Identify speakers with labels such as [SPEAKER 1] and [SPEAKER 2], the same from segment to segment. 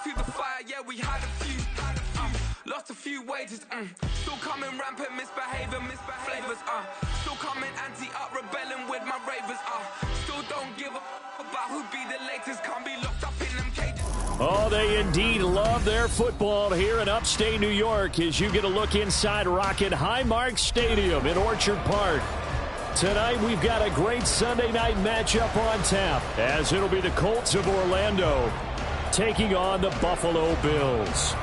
[SPEAKER 1] through the fire, yeah, we had a few. Lost a few wages, still coming rampant, misbehaving, flavors, still coming anti-up, rebelling with my ravers, still don't give a about who be the latest, can't be locked up in them cages.
[SPEAKER 2] Oh, they indeed love their football here in upstate New York as you get a look inside Rocket Highmark Stadium in Orchard Park. Tonight we've got a great Sunday night matchup on tap as it'll be the Colts of Orlando taking on the Buffalo Bills.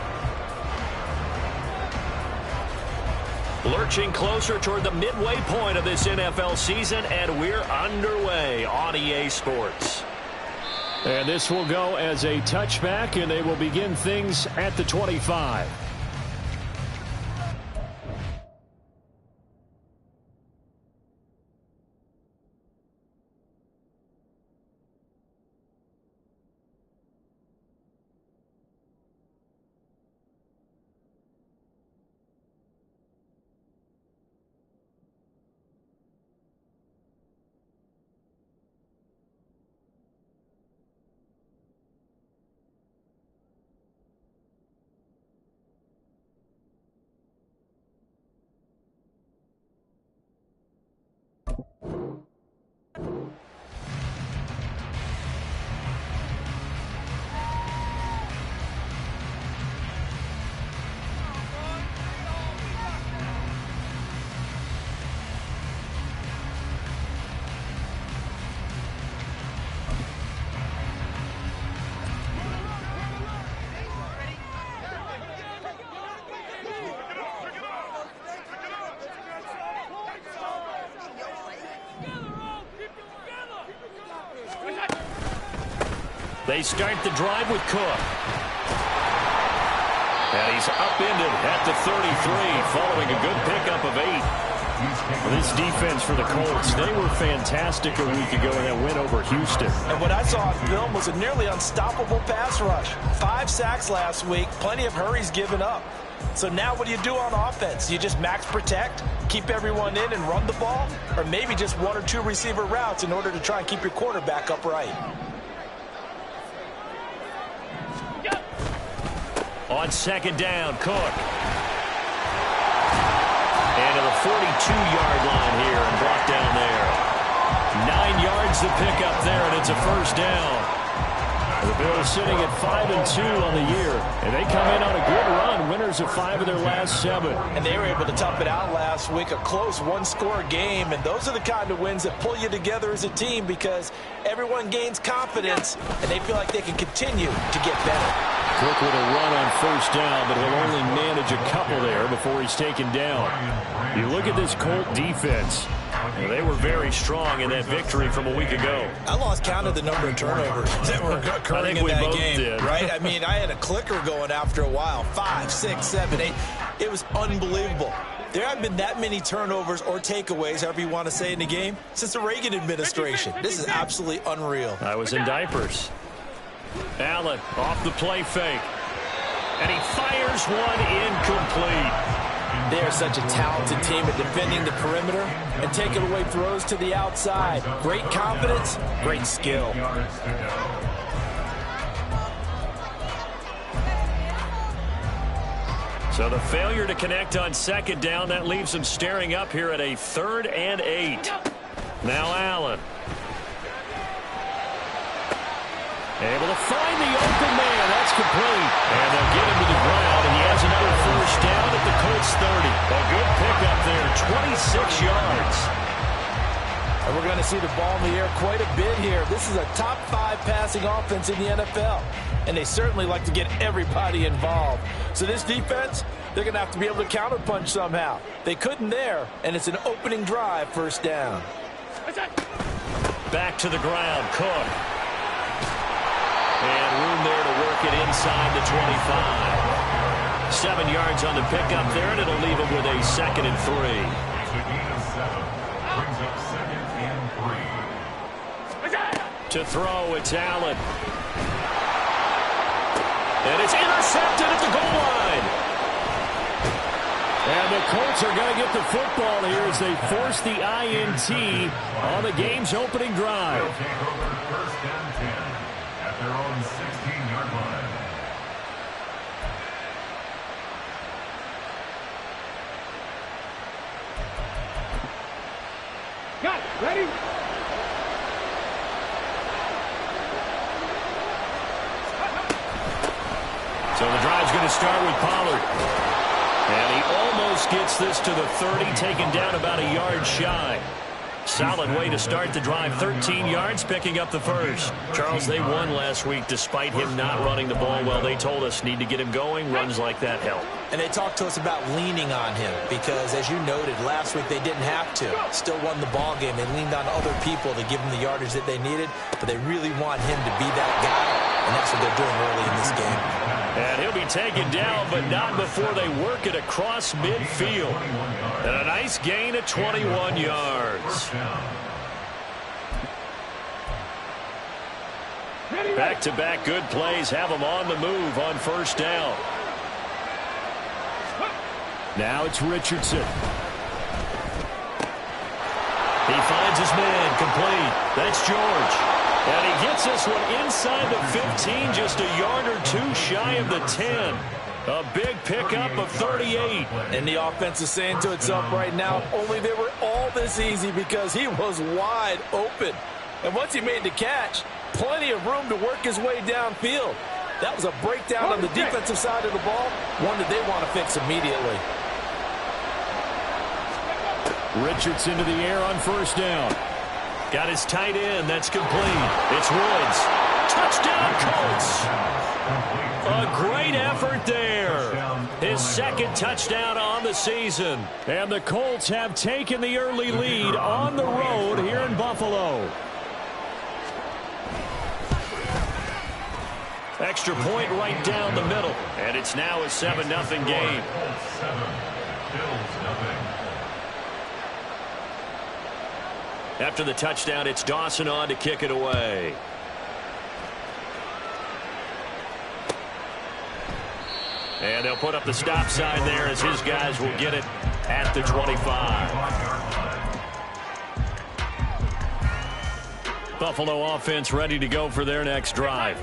[SPEAKER 2] Lurching closer toward the midway point of this NFL season, and we're underway on EA Sports. And this will go as a touchback, and they will begin things at the 25. They start the drive with Cook. And he's upended at the 33 following a good pickup of 8. This defense for the Colts, they were fantastic a week ago in that win over Houston.
[SPEAKER 3] And what I saw on film was a nearly unstoppable pass rush. 5 sacks last week, plenty of hurries given up. So now what do you do on offense? You just max protect, keep everyone in and run the ball? Or maybe just 1 or 2 receiver routes in order to try and keep your quarterback upright?
[SPEAKER 2] On second down, Cook. And to the 42-yard line here and brought down there. 9 yards to pick up there, and it's a first down. The Bills sitting at 5-2 on the year, and they come in on a good run, winners of 5 of their last 7.
[SPEAKER 3] And they were able to tough it out last week, a close one-score game, and those are the kind of wins that pull you together as a team because everyone gains confidence, and they feel like they can continue to get better.
[SPEAKER 2] Cook with a run on first down, but he'll only manage a couple there before he's taken down. You look at this Colt defense. They were very strong in that victory from a week ago.
[SPEAKER 3] I lost count of the number of turnovers that were occurring in that game.
[SPEAKER 2] Did.
[SPEAKER 3] Right? I mean, I had a clicker going after a while. 5, 6, 7, 8. It was unbelievable. There haven't been that many turnovers or takeaways, however you want to say, in the game since the Reagan administration. This is absolutely unreal.
[SPEAKER 2] I was in diapers. Allen off the play fake. And he fires one incomplete.
[SPEAKER 3] They are such a talented team at defending the perimeter and taking away throws to the outside. Great confidence, great skill.
[SPEAKER 2] So the failure to connect on second down, that leaves them staring up here at a 3rd and 8. Now Allen. Able to find the open man. That's complete. And they'll get him to the ground, and he has another first down at the Colts 30. A good pickup there, 26 yards.
[SPEAKER 3] And we're going to see the ball in the air quite a bit here. This is a top 5 passing offense in the NFL, and they certainly like to get everybody involved. So this defense, they're going to have to be able to counterpunch somehow. They couldn't there, and it's an opening drive, first down.
[SPEAKER 2] Back to the ground, Cook. And room there to work it inside the 25. 7 yards on the pickup there, and it'll leave him with a 2nd and 3. To throw, it's Allen. And it's intercepted at the goal line. And the Colts are going to get the football here as they force the INT on the game's opening drive.
[SPEAKER 4] Ready?
[SPEAKER 2] So the drive's going to start with Pollard. And he almost gets this to the 30, taken down about a yard shy. Solid way to start the drive. 13 yards, picking up the first. Charles, they won last week despite him not running the ball well. They told us need to get him going. Runs like that help.
[SPEAKER 3] And they talked to us about leaning on him because, as you noted, last week they didn't have to. Still won the ball game. They leaned on other people to give them the yardage that they needed, but they really want him to be that guy, and that's what they're doing early in this game.
[SPEAKER 2] And he'll be taken down, but not before they work it across midfield. And a nice gain of 21 yards. Back-to-back good plays have them on the move on first down. Now it's Richardson. He finds his man, complete. That's George. And he gets this one inside the 15, just a yard or two shy of the 10. A big pickup of 38.
[SPEAKER 3] And the offense is saying to itself right now, only they were all this easy because he was wide open. And once he made the catch, plenty of room to work his way downfield. That was a breakdown on the defensive side of the ball, one that they want to fix immediately.
[SPEAKER 2] Richardson to the air on first down. Got his tight end. That's complete. It's Woods. Touchdown, Colts. A great effort there. His second touchdown on the season. And the Colts have taken the early lead on the road here in Buffalo. Extra point right down the middle. And it's now a 7-0 game. After the touchdown, it's Dawson on to kick it away. And they'll put up the stop sign there as his guys will get it at the 25. Buffalo offense ready to go for their next drive.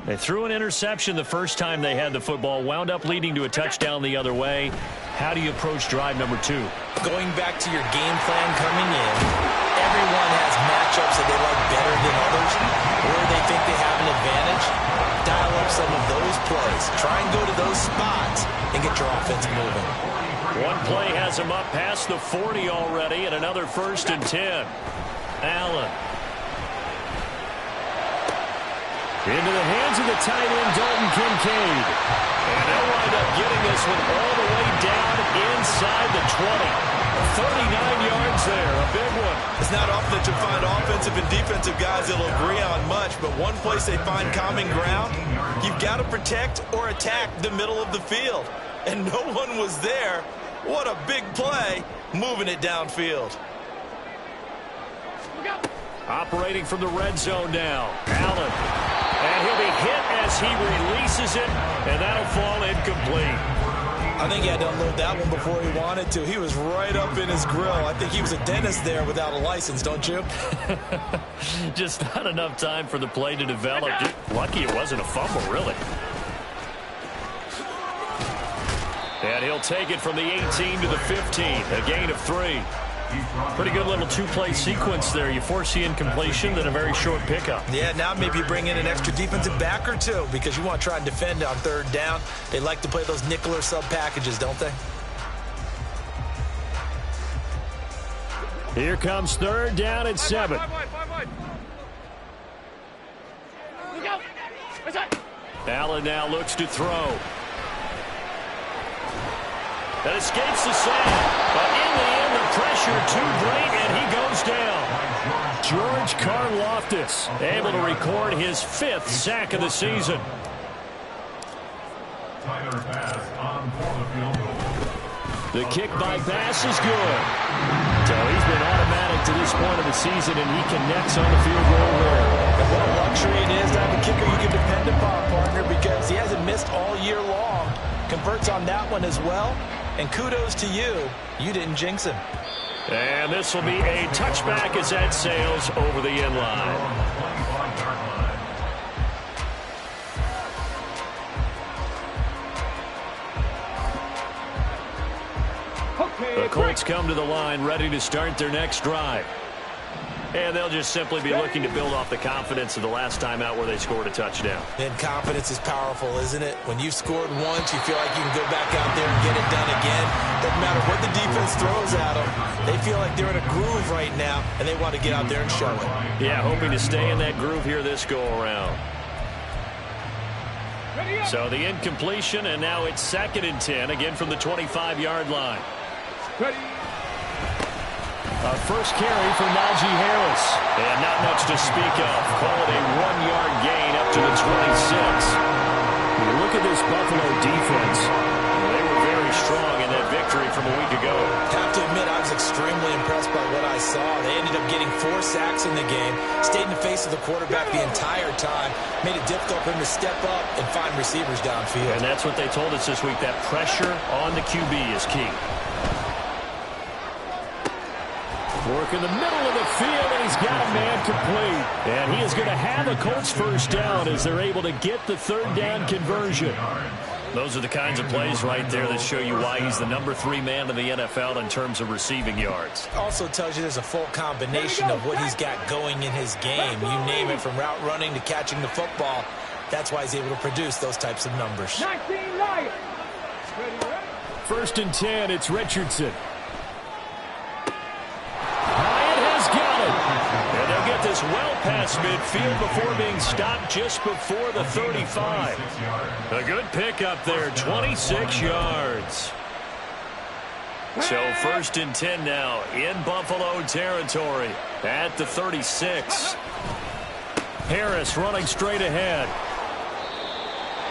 [SPEAKER 2] They threw an interception the first time they had the football, wound up leading to a touchdown the other way. How do you approach drive number 2?
[SPEAKER 3] Going back to your game plan coming in, everyone has matchups that they like better than others, where they think they have an advantage. Dial up some of those plays. Try and go to those spots and get your offense moving.
[SPEAKER 2] One play has him up past the 40 already, and another 1st and 10. Allen. Into the hands of the tight end, Dalton Kincaid. And they'll wind up getting this one all the way down inside the 20. 39 yards there, a big one.
[SPEAKER 3] It's not often that you find offensive and defensive guys that will agree on much, but one place they find common ground, you've got to protect or attack the middle of the field. And no one was there. What a big play, moving it downfield.
[SPEAKER 2] Operating from the red zone now, Allen. And he'll be hit as he releases it, and that'll fall incomplete.
[SPEAKER 3] I think he had to unload that one before he wanted to. He was right up in his grill. I think he was a dentist there without a license, don't you?
[SPEAKER 2] Just not enough time for the play to develop. Just lucky it wasn't a fumble, really. And he'll take it from the 18 to the 15, a gain of 3. Pretty good little two-play sequence there. You force the incompletion, then a very short pickup.
[SPEAKER 3] Yeah, now maybe you bring in an extra defensive back or two because you want to try and defend on 3rd down. They like to play those nickel or sub packages, don't they?
[SPEAKER 2] Here comes 3rd down and 7. Allen now looks to throw. That escapes the sack. But in the end, the pressure too great, and he goes down. George Karlaftis able to record his 5th sack of the season. The kick by Bass is good. So he's been automatic to this point of the season, and he connects on the field goal there.
[SPEAKER 3] What a luxury it is to have a kicker you can depend upon, partner, because he hasn't missed all year long. Converts on that one as well. And kudos to you. You didn't jinx him.
[SPEAKER 2] And this will be a touchback as that sails over the end line. The Colts come to the line ready to start their next drive. And they'll just simply be looking to build off the confidence of the last time out where they scored a touchdown.
[SPEAKER 3] And confidence is powerful, isn't it? When you've scored once, you feel like you can go back out there and get it done again. Doesn't matter what the defense throws at them. They feel like they're in a groove right now, and they want to get out there and show it.
[SPEAKER 2] Yeah, hoping to stay in that groove here this go-around. So the incompletion, and now it's 2nd and 10, again from the 25-yard line. First carry for Najee Harris. And not much to speak of. Call it a 1-yard gain up to the 26. You look at this Buffalo defense. They were very strong in that victory from a week ago.
[SPEAKER 3] Have to admit, I was extremely impressed by what I saw. They ended up getting 4 sacks in the game, stayed in the face of the quarterback the entire time, made it difficult for him to step up and find receivers downfield.
[SPEAKER 2] And that's what they told us this week, that pressure on the QB is key. Work in the middle of the field, and he's got a man complete. And he is going to have a Colts first down as they're able to get the 3rd down conversion. Those are the kinds of plays right there that show you why he's the number 3 man in the NFL in terms of receiving yards.
[SPEAKER 3] Also tells you there's a full combination of what he's got going in his game. You name it, from route running to catching the football. That's why he's able to produce those types of numbers.
[SPEAKER 2] 1st and 10, it's Richardson. And they'll get this well past midfield before being stopped just before the 35. A good pickup there, 26 yards. So 1st and 10 now in Buffalo territory at the 36. Harris running straight ahead.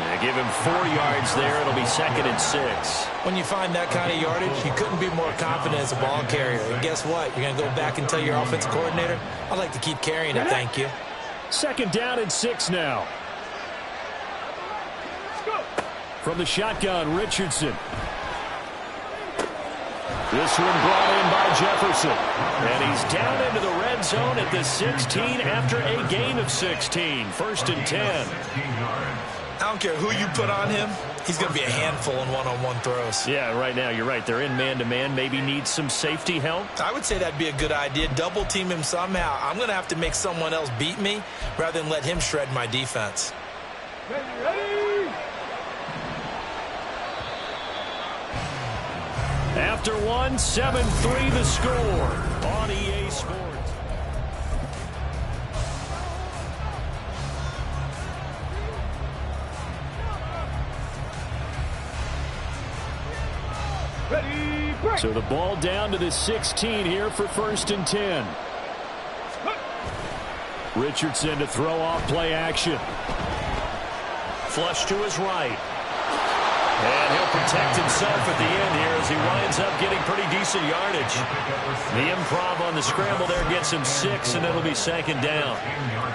[SPEAKER 2] They give him 4 yards there. It'll be 2nd and 6.
[SPEAKER 3] When you find that kind of yardage, you couldn't be more confident as a ball carrier. And guess what? You're going to go back and tell your offensive coordinator, I'd like to keep carrying it, thank you.
[SPEAKER 2] 2nd down and 6 now. From the shotgun, Richardson. This one brought in by Jefferson. And he's down into the red zone at the 16 after a gain of 16. 1st and 10.
[SPEAKER 3] I don't care who you put on him. He's going to be a handful in one-on-one throws.
[SPEAKER 2] Yeah, right now, you're right. They're in man-to-man. Maybe needs some safety help.
[SPEAKER 3] I would say that'd be a good idea. Double team him somehow. I'm going to have to make someone else beat me rather than let him shred my defense.
[SPEAKER 2] After 1, 7-3 the score on EA Sports. So the ball down to the 16 here for 1st and 10. Richardson to throw off play action. Flush to his right. And he'll protect himself at the end here as he winds up getting pretty decent yardage. The improv on the scramble there gets him 6, and it'll be 2nd down.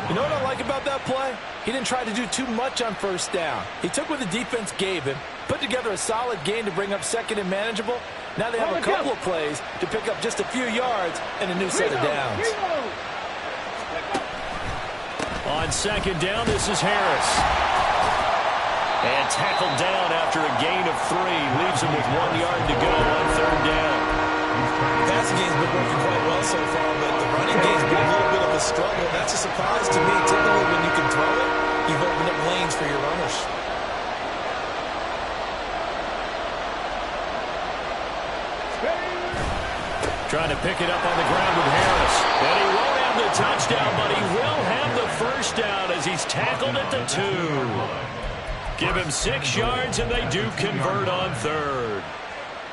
[SPEAKER 3] You know what I like about that play? He didn't try to do too much on 1st down. He took what the defense gave him, put together a solid gain to bring up 2nd and manageable. Now they have a couple of plays to pick up just a few yards and a new set of downs.
[SPEAKER 2] On 2nd down, this is Harris. And tackled down after a gain of 3. Leaves him with 1 yard to go on 3rd down.
[SPEAKER 3] The passing game's been working quite well so far, but the running game's been a little bit of a struggle. That's a surprise to me. Typically, when you can throw it, you've opened up lanes for your runners.
[SPEAKER 2] Trying to pick it up on the ground with Harris. And he won't have the touchdown, but he will have the 1st down as he's tackled at the 2. Give him 6 yards, and they do convert on 3rd.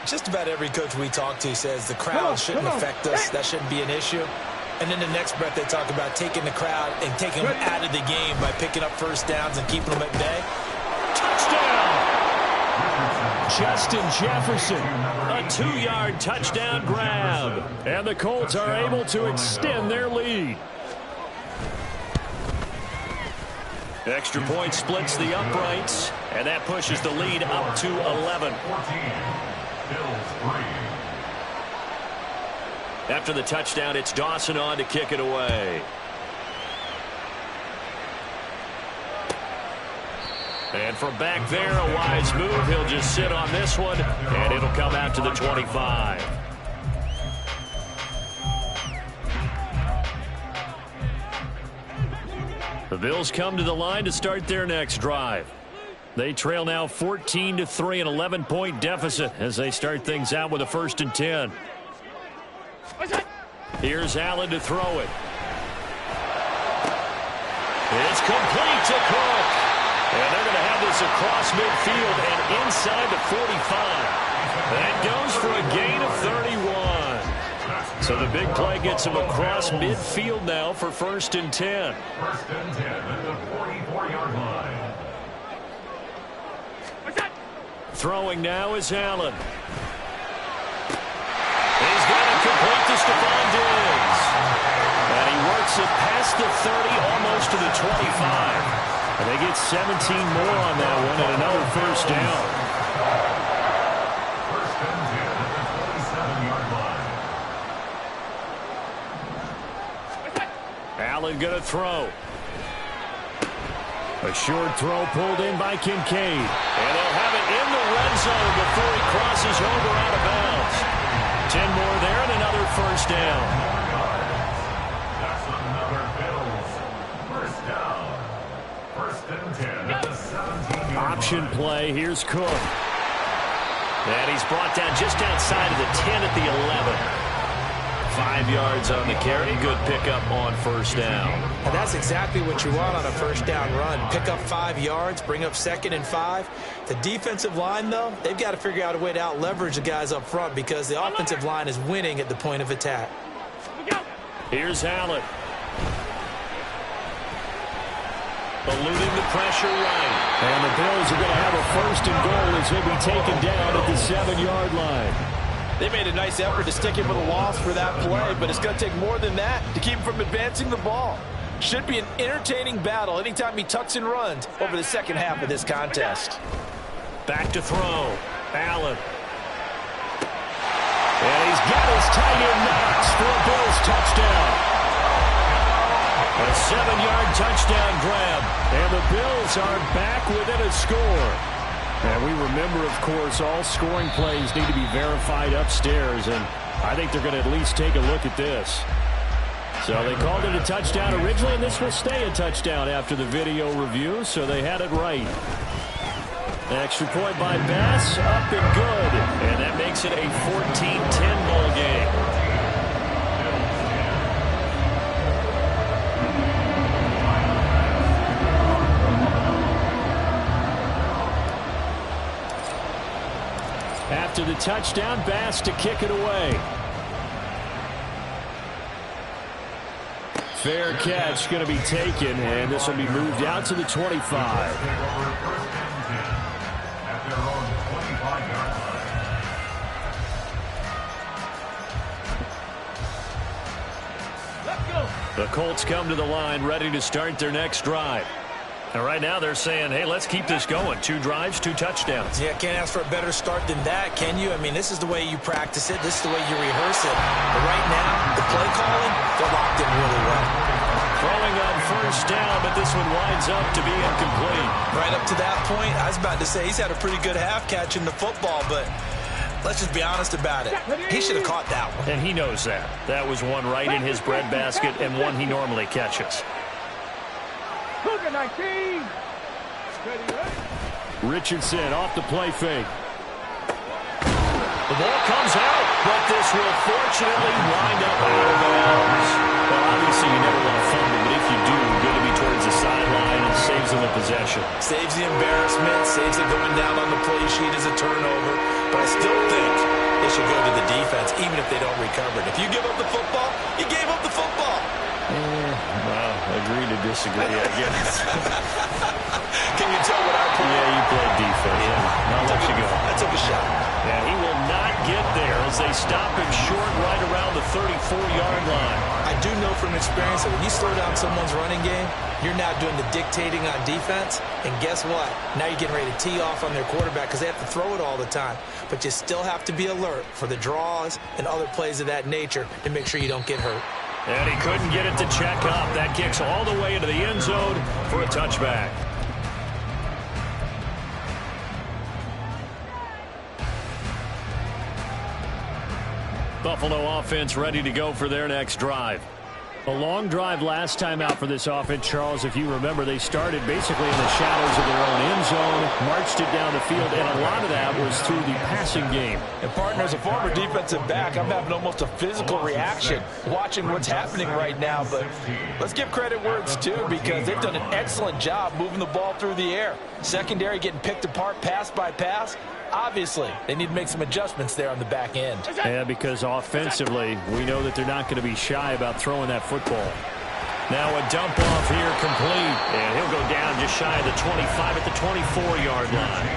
[SPEAKER 3] Just about every coach we talk to says the crowd shouldn't affect us. That shouldn't be an issue. And then the next breath they talk about taking the crowd and taking them out of the game by picking up 1st downs and keeping them at bay.
[SPEAKER 2] Touchdown! Justin Jefferson, a 2-yard touchdown grab. And the Colts are able to extend their lead. Extra point splits the uprights, and that pushes the lead up to 11. After the touchdown, it's Dawson on to kick it away. And from back there, a wise move. He'll just sit on this one, and it'll come out to the 25. The Bills come to the line to start their next drive. They trail now 14-3, an 11-point deficit as they start things out with a 1st and 10. Here's Allen to throw it. It's complete to Cook. And they're going to have this across midfield and inside the 45. That goes for a gain of 31. So the big play gets him across midfield now for 1st and 10.
[SPEAKER 4] 1st and 10 at the 44-yard line.
[SPEAKER 2] Throwing now is Allen. He's got it complete to Stephon Diggs. And he works it past the 30, almost to the 25. And they get 17 more on that one and another 1st down.
[SPEAKER 4] 1st and 10 at the 27-yard line.
[SPEAKER 2] Allen going to throw. A short throw pulled in by Kincaid. And they'll have it in the red zone before he crosses over out of bounds. 10 more there and another 1st down.
[SPEAKER 4] That's another Bills 1st down. 1st and 10 at the 17-yard line.
[SPEAKER 2] Option play. Here's Cook. And he's brought down just outside of the 10 at the 11. 5 yards on the carry. Good pickup on 1st down.
[SPEAKER 3] And that's exactly what you want on a 1st down run. Pick up 5 yards, bring up 2nd and 5. The defensive line, though, they've got to figure out a way to out-leverage the guys up front because the offensive line is winning at the point of attack.
[SPEAKER 2] Here's Allen. Eluding the pressure right. And the Bills are going to have a 1st and goal as he'll be taken down at the 7-yard line.
[SPEAKER 3] They made a nice effort to stick him with a loss for that play, but it's going to take more than that to keep him from advancing the ball. Should be an entertaining battle anytime he tucks and runs over the second half of this contest.
[SPEAKER 2] Back to throw. Allen. And he's got his tight end Knox for a Bills touchdown. A 7-yard touchdown grab. And the Bills are back within a score. And we remember, of course, all scoring plays need to be verified upstairs. And I think they're going to at least take a look at this. So they called it a touchdown originally, and this will stay a touchdown after the video review. So they had it right. Extra point by Bass, up and good. And that makes it a 14-10 ball game. After the touchdown, Bass to kick it away. Fair catch going to be taken, and this will be moved out to the 25. The Colts come to the line ready to start their next drive. And right now they're saying, hey, let's keep this going. 2 drives, 2 touchdowns.
[SPEAKER 3] Yeah, can't ask for a better start than that, can you? I mean, this is the way you practice it. This is the way you rehearse it. But right now, the play calling, they're locked in really well.
[SPEAKER 2] Throwing on 1st down, but this one winds up to be incomplete.
[SPEAKER 3] Right up to that point, I was about to say he's had a pretty good half catching the football, but let's just be honest about it. He should have caught that one.
[SPEAKER 2] And he knows that. That was one right in his breadbasket and one he normally catches.
[SPEAKER 5] 19.
[SPEAKER 2] Richardson off the play fake. The ball comes out, but this will fortunately wind up out of bounds. Well, obviously you never want to fumble, but if you do, good to be towards the sideline and saves them the possession.
[SPEAKER 3] Saves the embarrassment, saves it going down on the play sheet as a turnover. But I still think they should go to the defense, even if they don't recover it. If you give up the football, you gave up the football.
[SPEAKER 2] Well, agree to disagree, I guess.
[SPEAKER 3] Can you tell what I played?
[SPEAKER 2] Yeah, you played defense. Yeah. I'll let you go.
[SPEAKER 3] I took a shot.
[SPEAKER 2] And he will not get there as they stop him short right around the 34-yard line.
[SPEAKER 3] I do know from experience that when you slow down someone's running game, you're now doing the dictating on defense. And guess what? Now you're getting ready to tee off on their quarterback because they have to throw it all the time. But you still have to be alert for the draws and other plays of that nature to make sure you don't get hurt.
[SPEAKER 2] And he couldn't get it to check up. That kicks all the way into the end zone for a touchback. Buffalo offense ready to go for their next drive. A long drive last time out for this offense, Charles. If you remember, they started basically in the shadows of their own end zone, marched it down the field, and a lot of that was through the passing game.
[SPEAKER 3] And, partner, as a former defensive back, I'm having almost a physical reaction watching what's happening right now. But let's give credit where it's due, because they've done an excellent job moving the ball through the air. Secondary getting picked apart pass by pass. Obviously, they need to make some adjustments there on the back end.
[SPEAKER 2] Yeah, because offensively, we know that they're not going to be shy about throwing that football. Now a dump off here complete. And he'll go down just shy of the 25 at the 24-yard line.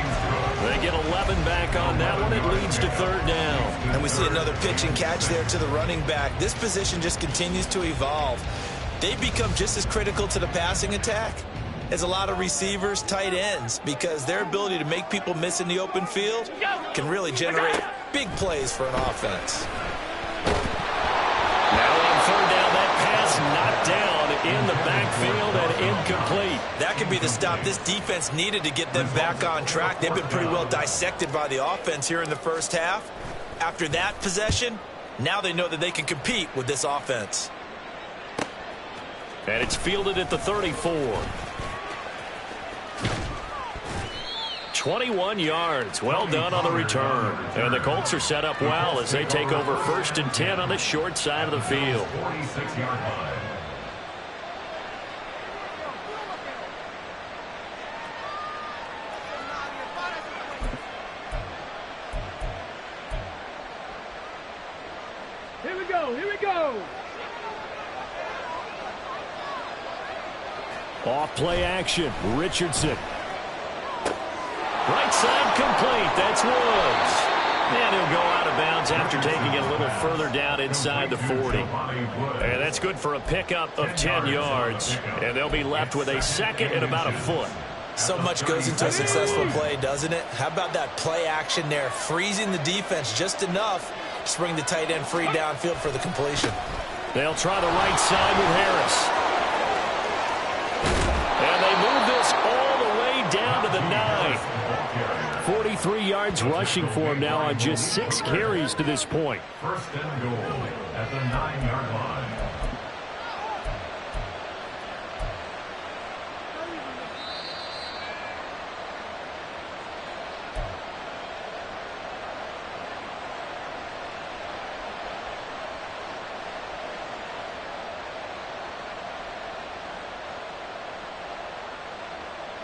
[SPEAKER 2] They get 11 back on that one. It leads to third down.
[SPEAKER 5] And we see another pitch and catch there to the running back. This position just continues to evolve. They've become just as critical to the passing attack as a lot of receivers, tight ends, because their ability to make people miss in the open field can really generate big plays for an offense.
[SPEAKER 2] Now on third down, that pass knocked down in the backfield and incomplete.
[SPEAKER 5] That could be the stop this defense needed to get them back on track. They've been pretty well dissected by the offense here in the first half. After that possession, now they know that they can compete with this offense.
[SPEAKER 2] And it's fielded at the 34. 21 yards. Well done on the return. And the Colts are set up well as they take over 1st and 10 on the short side of the field.
[SPEAKER 4] 46-yard line.
[SPEAKER 6] Here we go, here we go.
[SPEAKER 2] Off play action. Richardson. Right side complete. That's Woods. And he'll go out of bounds after taking it a little further down inside the 40. And that's good for a pickup of 10 yards. And they'll be left with a second and about a foot.
[SPEAKER 5] So much goes into a successful play, doesn't it? How about that play action there, freezing the defense just enough to bring the tight end free downfield for the completion.
[SPEAKER 2] They'll try the right side with Harris. And they move this all the way down to the 9. 43 yards rushing for him now on just 6 carries to this point.
[SPEAKER 4] 1st and goal at the 9-yard line.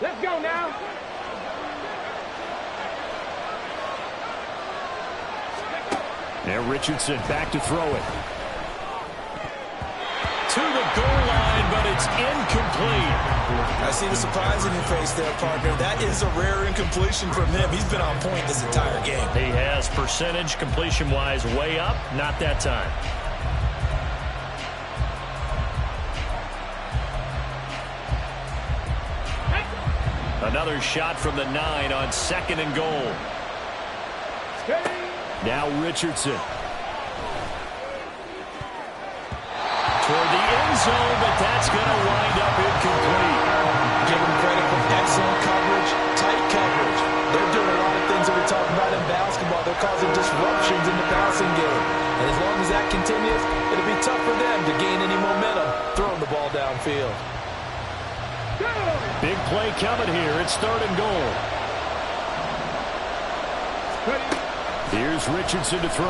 [SPEAKER 6] Let's go now.
[SPEAKER 2] Now Richardson back to throw it. To the goal line, but it's incomplete.
[SPEAKER 5] I see the surprise in your face there, partner. That is a rare incompletion from him. He's been on point this entire game.
[SPEAKER 2] He has percentage completion-wise way up, not that time. Another shot from the 9 on 2nd and goal. Now Richardson. Toward the end zone, but that's going to wind up incomplete.
[SPEAKER 5] Give them credit for excellent coverage, tight coverage. They're doing a lot of things that we talk about in basketball. They're causing disruptions in the passing game. And as long as that continues, it'll be tough for them to gain any momentum throwing the ball downfield.
[SPEAKER 2] Big play coming here. It's 3rd and goal. Here's Richardson to throw.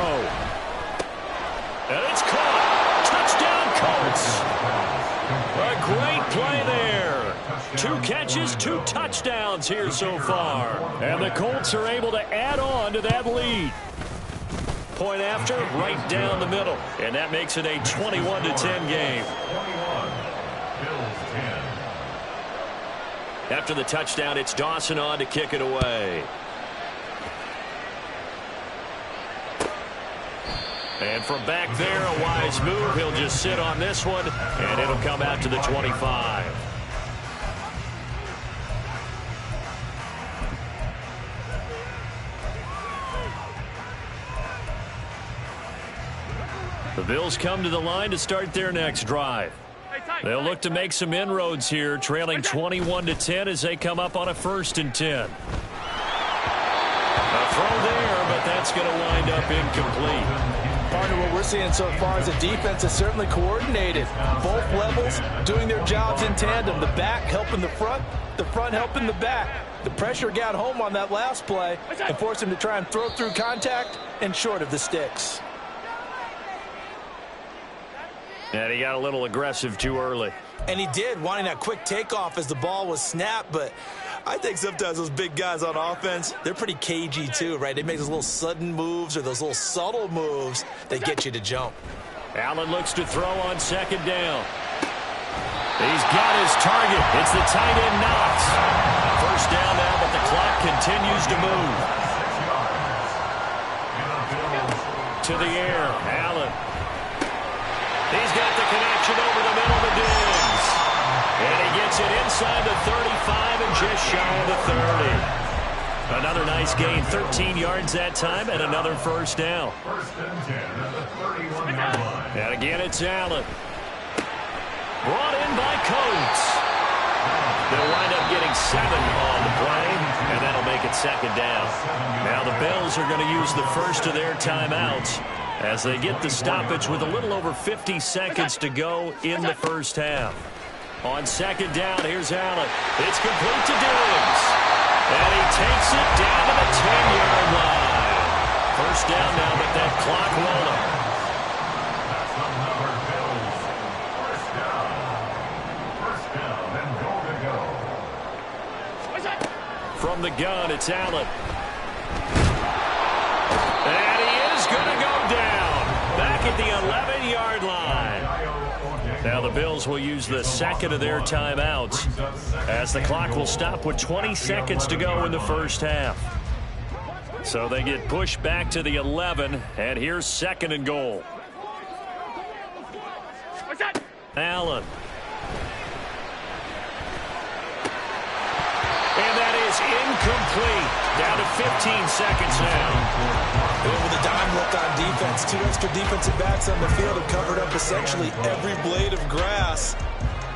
[SPEAKER 2] And it's caught. Touchdown, Colts. A great play there. 2 catches, 2 touchdowns here so far. And the Colts are able to add on to that lead. Point after, right down the middle. And that makes it a 21-10 game.
[SPEAKER 4] 21, Bills 10.
[SPEAKER 2] After the touchdown, it's Dawson on to kick it away. And from back there, a wise move. He'll just sit on this one, and it'll come out to the 25. The Bills come to the line to start their next drive. They'll look to make some inroads here, trailing 21-10 as they come up on a 1st and 10. A throw there, but that's going to wind up incomplete.
[SPEAKER 3] Partner, what we're seeing so far is the defense is certainly coordinated. Both levels doing their jobs in tandem. The back helping the front helping the back. The pressure got home on that last play and forced him to try and throw through contact and short of the sticks.
[SPEAKER 2] And he got a little aggressive too early.
[SPEAKER 5] And he did, wanting that quick takeoff as the ball was snapped. But I think sometimes those big guys on offense, they're pretty cagey too, right? They make those little sudden moves or those little subtle moves that get you to jump.
[SPEAKER 2] Allen looks to throw on second down. He's got his target. It's the tight end Knox. First down now, but the clock continues to move. To the air, Allen. He's got the connection over the middle to Diggs. And he gets it inside the 35 and just shy of the 30. Another nice gain, 13 yards that time, and another first down.
[SPEAKER 4] First and 10 at the 31-yard line.
[SPEAKER 2] And again, it's Allen. Brought in by Coates. They'll wind up getting 7 on the play, and that'll make it second down. Now the Bills are going to use the first of their timeouts as they get the stoppage with a little over 50 seconds to go in the first half. On second down, here's Allen. It's complete to Diggs. And he takes it down to the 10-yard line. First down now, but that clock rolling.
[SPEAKER 4] That's the number Bills. First down and goal to go.
[SPEAKER 2] From the gun, it's Allen. And he is going to go down. Back at the 11-yard line. Now the Bills will use the second of their timeouts as the clock will stop with 20 seconds to go in the first half. So they get pushed back to the 11, and here's second and goal. Allen. And that is incomplete. Down to 15 seconds now.
[SPEAKER 5] With a dime look on defense, 2 extra defensive backs on the field have covered up essentially every blade of grass.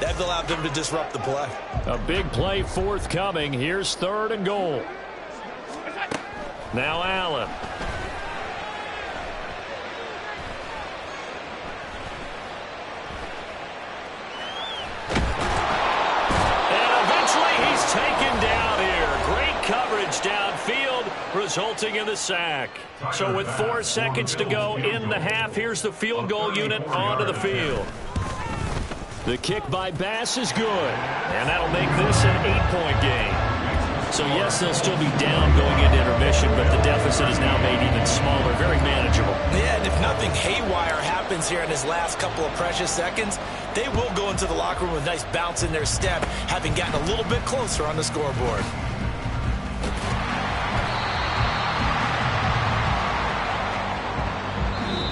[SPEAKER 5] That allowed them to disrupt the play.
[SPEAKER 2] A big play forthcoming. Here's third and goal. Now Allen. And eventually he's taken down here. Great coverage downfield, resulting in the sack. So with 4 seconds to go in the half, here's the field goal unit onto the field. The kick by Bass is good, and that'll make this an 8-point game. So yes, they'll still be down going into intermission, but the deficit is now made even smaller, very manageable.
[SPEAKER 5] Yeah, and if nothing haywire happens here in his last couple of precious seconds, they will go into the locker room with a nice bounce in their step, having gotten a little bit closer on the scoreboard.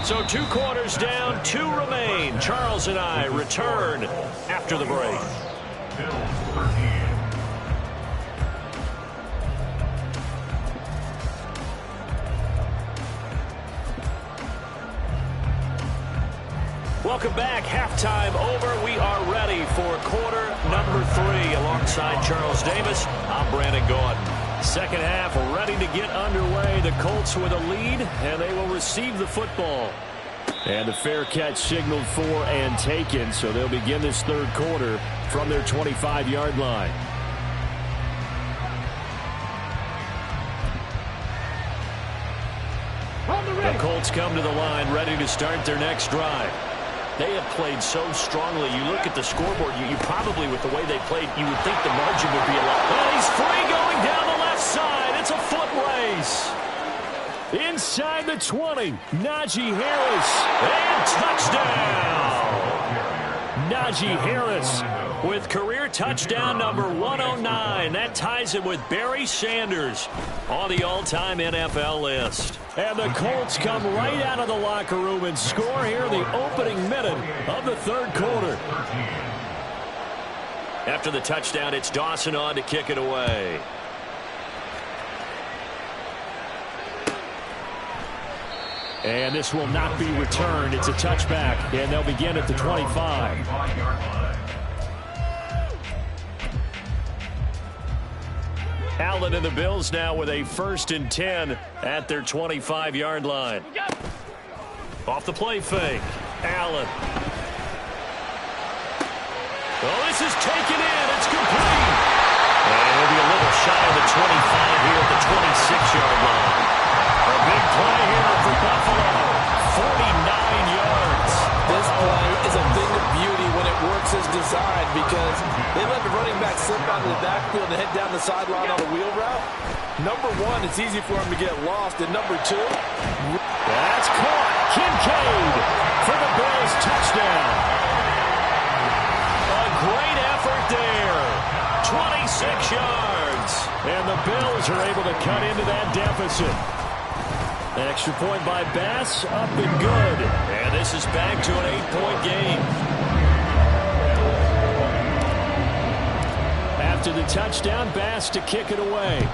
[SPEAKER 2] So 2 quarters down, 2 remain. Charles and I return after the break.
[SPEAKER 4] Bills 13.
[SPEAKER 2] Welcome back. Halftime over. We are ready for quarter number 3. Alongside Charles Davis, I'm Brandon Gaudin. Second half ready to get underway. The Colts with a lead, and they will receive the football. And the fair catch signaled for and taken, so they'll begin this third quarter from their 25-yard line. The Colts come to the line ready to start their next drive. They have played so strongly. You look at the scoreboard, you probably, with the way they played, you would think the margin would be a lot. And he's free going down the left side. It's a foot race. Inside the 20, Najee Harris. And touchdown. Najee Harris with career touchdown number 109. That ties him with Barry Sanders on the all-time NFL list. And the Colts come right out of the locker room and score here in the opening minute of the third quarter. After the touchdown, it's Dawson on to kick it away. And this will not be returned. It's a touchback, and they'll begin at the 25. Allen and the Bills now with a 1st and 10 at their 25-yard line. Off the play fake. Allen. Oh, this is taken in. It's complete. And he'll be a little shy of the 25 here at the 26-yard line. A big play here for Buffalo. 49 yards.
[SPEAKER 3] This play is a thing of beauty when it works as designed because they let the running back slip out of the backfield and head down the sideline on a wheel route. Number one, it's easy for him to get lost. And number two,
[SPEAKER 2] that's caught. Kincaid for the Bills touchdown. A great effort there. 26 yards. And the Bills are able to cut into that deficit. An extra point by Bass, up and good. And this is back to an 8-point game. After the touchdown, Bass to kick it away.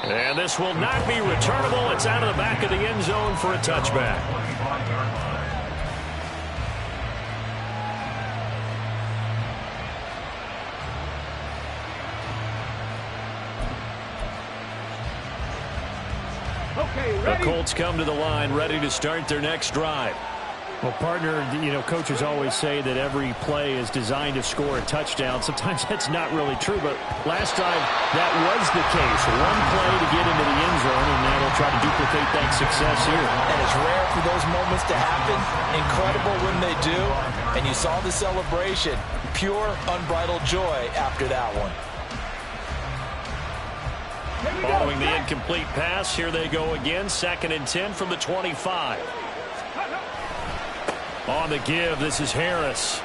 [SPEAKER 2] And this will not be returnable. It's out of the back of the end zone for a touchback. The Colts come to the line, ready to start their next drive. Well, partner, coaches always say that every play is designed to score a touchdown. Sometimes that's not really true, but last time that was the case. One play to get into the end zone, and now they'll try to duplicate that success here.
[SPEAKER 3] And it's rare for those moments to happen. Incredible when they do. And you saw the celebration. Pure, unbridled joy after that one.
[SPEAKER 2] Following the incomplete pass, here they go again. 2nd and 10 from the 25. On the give, this is Harris.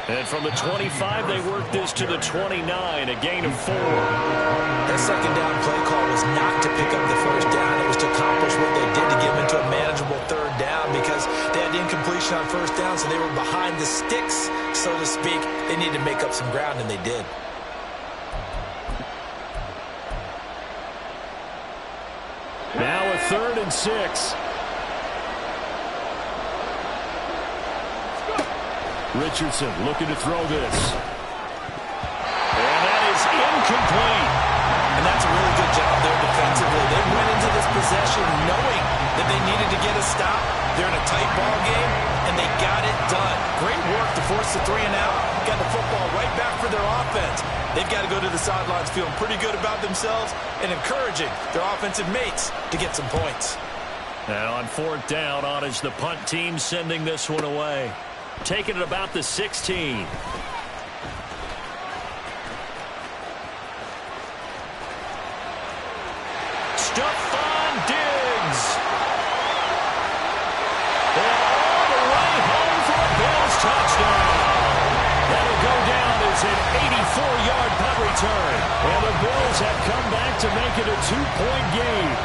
[SPEAKER 2] And from the 25, they work this to the 29, a gain of 4.
[SPEAKER 5] That second down play call was not to pick up the first down. It was to accomplish what they did to get them into a manageable 3rd down because they had incompletion on 1st down, so they were behind the sticks, so to speak. They needed to make up some ground, and they did.
[SPEAKER 2] Now a 3rd and 6. Richardson looking to throw this. And that is incomplete.
[SPEAKER 5] And that's a really good job there defensively. They went into this possession knowing that they needed to get a stop. They're in a tight ball game, and they got it done. Great work to force the 3 and out. Got the football right back for their offense. They've got to go to the sidelines feeling pretty good about themselves and encouraging their offensive mates to get some points.
[SPEAKER 2] Now on 4th down, on is the punt team sending this one away. Taking it about the 16. Stephon Diggs. And all the way home for a Bills touchdown. That'll go down as an 84-yard punt return. And the Bills have come back to make it a 2-point game.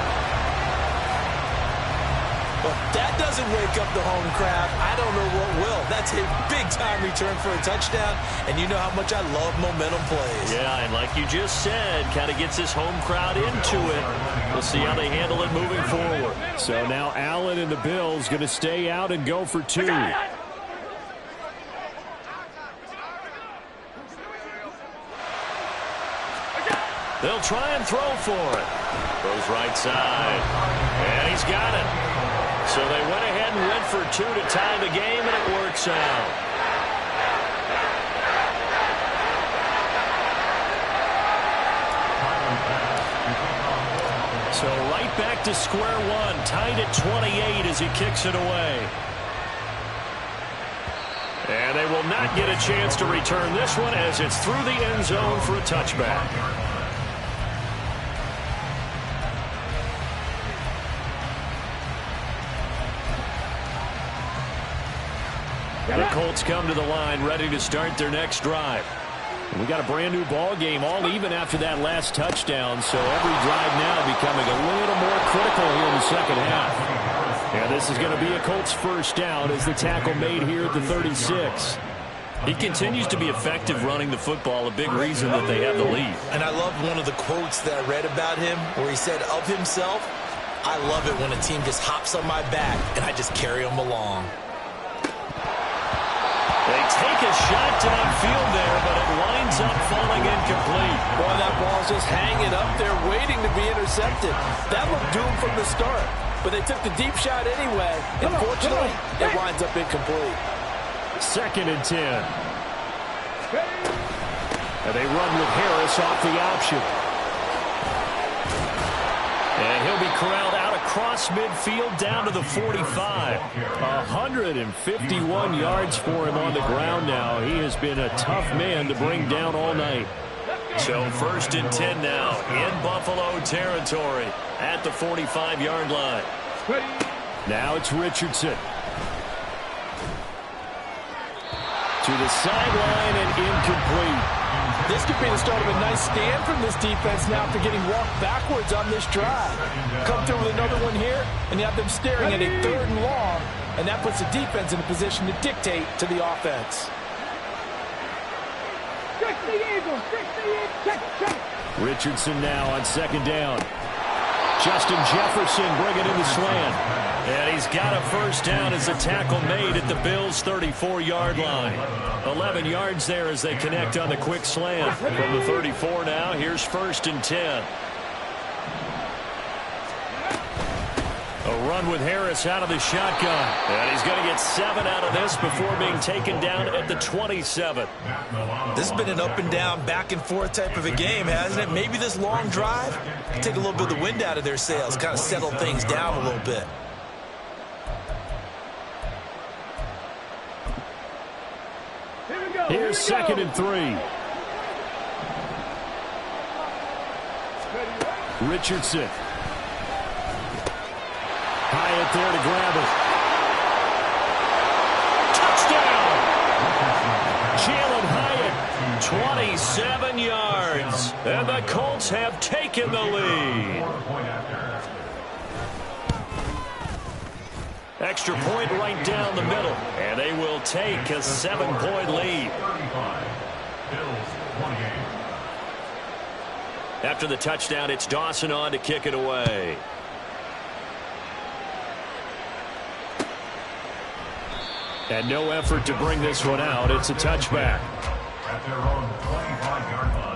[SPEAKER 5] Well, that doesn't wake up the home crowd. I don't know what will. That's a big-time return for a touchdown, and you know how much I love momentum plays.
[SPEAKER 2] Yeah, and like you just said, kind of gets this home crowd into it. We'll see how they handle it moving forward. So now Allen and the Bills going to stay out and go for 2. They'll try and throw for it. Goes right side, and he's got it. So they went ahead and went for 2 to tie the game, and it works out. So right back to square one, tied at 28 as he kicks it away. And they will not get a chance to return this one as it's through the end zone for a touchback. The Colts come to the line, ready to start their next drive. We got a brand new ball game, all even after that last touchdown, so every drive now becoming a little more critical here in the second half. And this is going to be a Colts first down as the tackle made here at the 36. He continues to be effective running the football, a big reason that they have the lead.
[SPEAKER 5] And I love one of the quotes that I read about him where he said of himself, I love it when a team just hops on my back and I just carry them along.
[SPEAKER 2] They take a shot downfield there, but it winds up falling incomplete.
[SPEAKER 5] Well, that
[SPEAKER 3] ball's just hanging up there waiting to be intercepted. That looked doomed from the start, but they took the deep shot anyway. Unfortunately, it winds up incomplete.
[SPEAKER 2] 2nd and 10. And they run with Harris off the option. And he'll be corralled out across midfield down to the 45. 151 yards for him on the ground now. He has been a tough man to bring down all night. So 1st and 10 now in Buffalo territory at the 45-yard line. Now it's Richardson. To the sideline and incomplete.
[SPEAKER 3] This could be the start of a nice stand from this defense now after getting walked backwards on this drive. Come through with another one here, and you have them staring at a 3rd and long, and that puts the defense in a position to dictate to the offense.
[SPEAKER 2] Richardson now on 2nd down. Justin Jefferson bringing in the slant. And he's got a 1st down as the tackle made at the Bills' 34-yard line. 11 yards there as they connect on the quick slant. From the 34 now, here's 1st and 10. A run with Harris out of the shotgun. And he's going to get 7 out of this before being taken down at the 27.
[SPEAKER 5] This has been an up-and-down, back-and-forth type of a game, hasn't it? Maybe this long drive can take a little bit of the wind out of their sails, kind of settle things down a little bit.
[SPEAKER 2] Here's 2nd and 3. Richardson. Hyatt there to grab it. Touchdown! Jalen Hyatt, 27 yards. And the Colts have taken the lead. Extra point right down the middle. And they will take a 7-point lead. After the touchdown, it's Dawson on to kick it away. And no effort to bring this one out. It's a touchback.
[SPEAKER 4] At their own 25-yard line.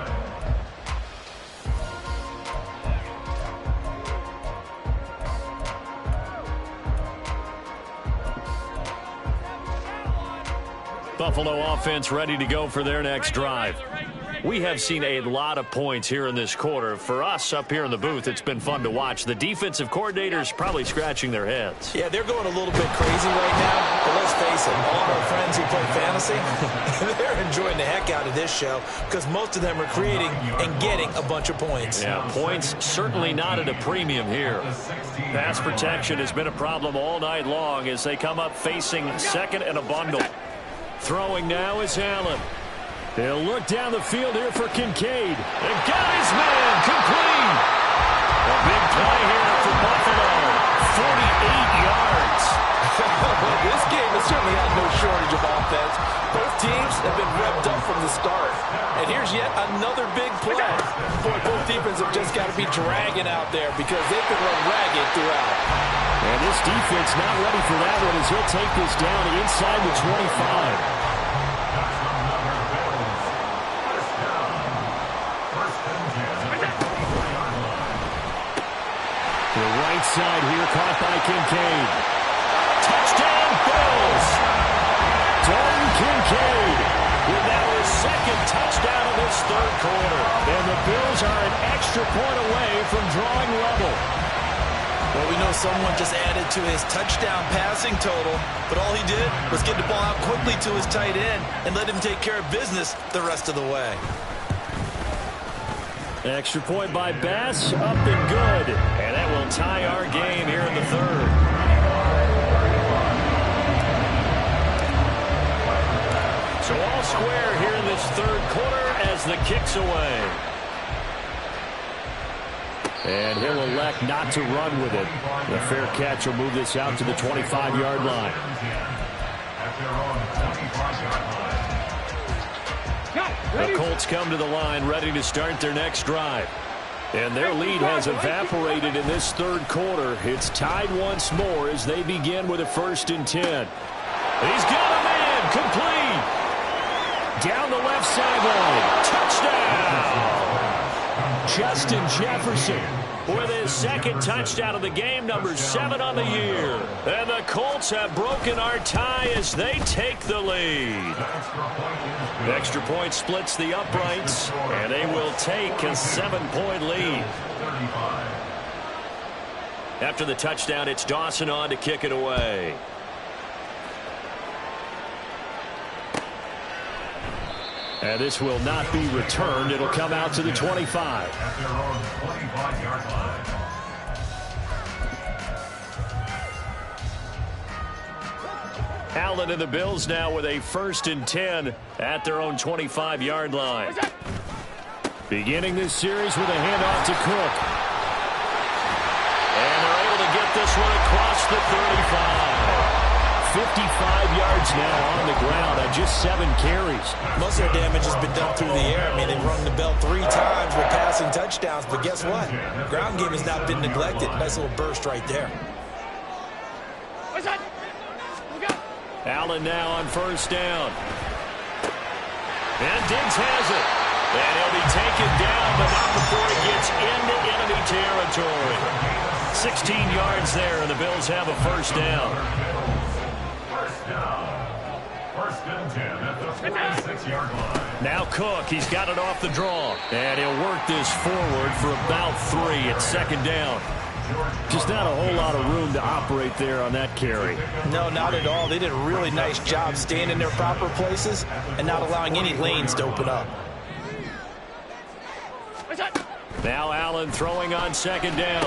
[SPEAKER 2] Buffalo offense ready to go for their next drive. We have seen a lot of points here in this quarter. For us up here in the booth, it's been fun to watch. The defensive coordinators probably scratching their heads.
[SPEAKER 5] Yeah, they're going a little bit crazy right now. But let's face it, all of our friends who play fantasy, they're enjoying the heck out of this show because most of them are creating and getting a bunch of points.
[SPEAKER 2] Yeah, points certainly not at a premium here. Pass protection has been a problem all night long as they come up facing 2nd and a bundle. Throwing now is Allen. They'll look down the field here for Kincaid. And got his man complete. A big play here for Buffalo. 48 yards.
[SPEAKER 3] This game has certainly had no shortage of offense. Both teams have been revved up from the start. And here's yet another big play. Boy, both defenses have just got to be dragging out there because they've been run ragged throughout.
[SPEAKER 2] And this defense not ready for that one as he'll take this down inside the 25. The right side here caught by Kincaid. Touchdown Bills! Dalton Kincaid with now his 2nd touchdown of this 3rd quarter. And the Bills are an extra point away from drawing level.
[SPEAKER 5] Well, we know someone just added to his touchdown passing total, but all he did was get the ball out quickly to his tight end and let him take care of business the rest of the way.
[SPEAKER 2] Extra point by Bass, up and good. And that will tie our game here in the 3rd. So all square here in this 3rd quarter as the kick's away. And he'll elect not to run with it. The fair catch will move this out to the 25-yard line. The Colts come to the line ready to start their next drive. And their lead has evaporated in this 3rd quarter. It's tied once more as they begin with a 1st and 10. He's got a man complete. Down the left sideline. Touchdown. Justin Jefferson with his second touchdown of the game, number 7 on the year. And the Colts have broken our tie as they take the lead. The extra point splits the uprights, and they will take a 7-point lead. After the touchdown, it's Dawson on to kick it away. And this will not be returned. It'll come out to the 25.
[SPEAKER 4] At their own 25-yard line.
[SPEAKER 2] Allen and the Bills now with a 1st and 10 at their own 25-yard line. Beginning this series with a handoff to Cook. And they're able to get this one across the 35. 55 yards now on the ground on just 7 carries.
[SPEAKER 5] Most of their damage has been done through the air. I mean, they've rung the bell 3 times with passing touchdowns, but guess what? Ground game has not been neglected. Nice little burst right there.
[SPEAKER 2] Allen now on 1st down. And Diggs has it. And he'll be taken down, but not before he gets into enemy territory. 16 yards there, and the Bills have a 1st down.
[SPEAKER 4] First down. 1st and 10 at the 46-yard line.
[SPEAKER 2] Now Cook, he's got it off the draw. And he'll work this forward for about 3 at 2nd down. Just not a whole lot of room to operate there on that carry.
[SPEAKER 5] No, not at all. They did a really nice job staying in their proper places and not allowing any lanes to open up.
[SPEAKER 2] Now Allen throwing on 2nd down.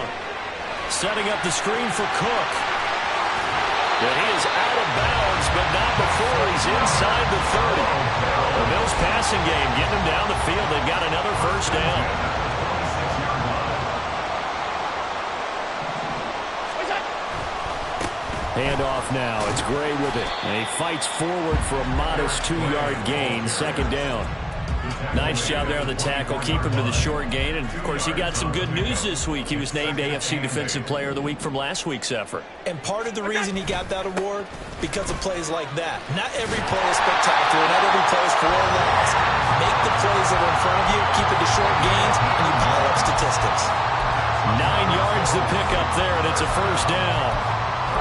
[SPEAKER 2] Setting up the screen for Cook. And he is out of bounds, but not before he's inside the 30. The Bills passing game getting him down the field. They've got another 1st down. Handoff now. It's Gray with it. And he fights forward for a modest 2-yard gain. 2nd down. Nice job there on the tackle. Keep him to the short gain. And, of course, he got some good news this week. He was named AFC Defensive Player of the Week from last week's effort.
[SPEAKER 5] And part of the reason he got that award, because of plays like that. Not every play is spectacular. Not every play is for a loss. Make the plays that are in front of you, keep it to short gains, and you pile up statistics.
[SPEAKER 2] 9 yards to pick up there, and it's a 1st down.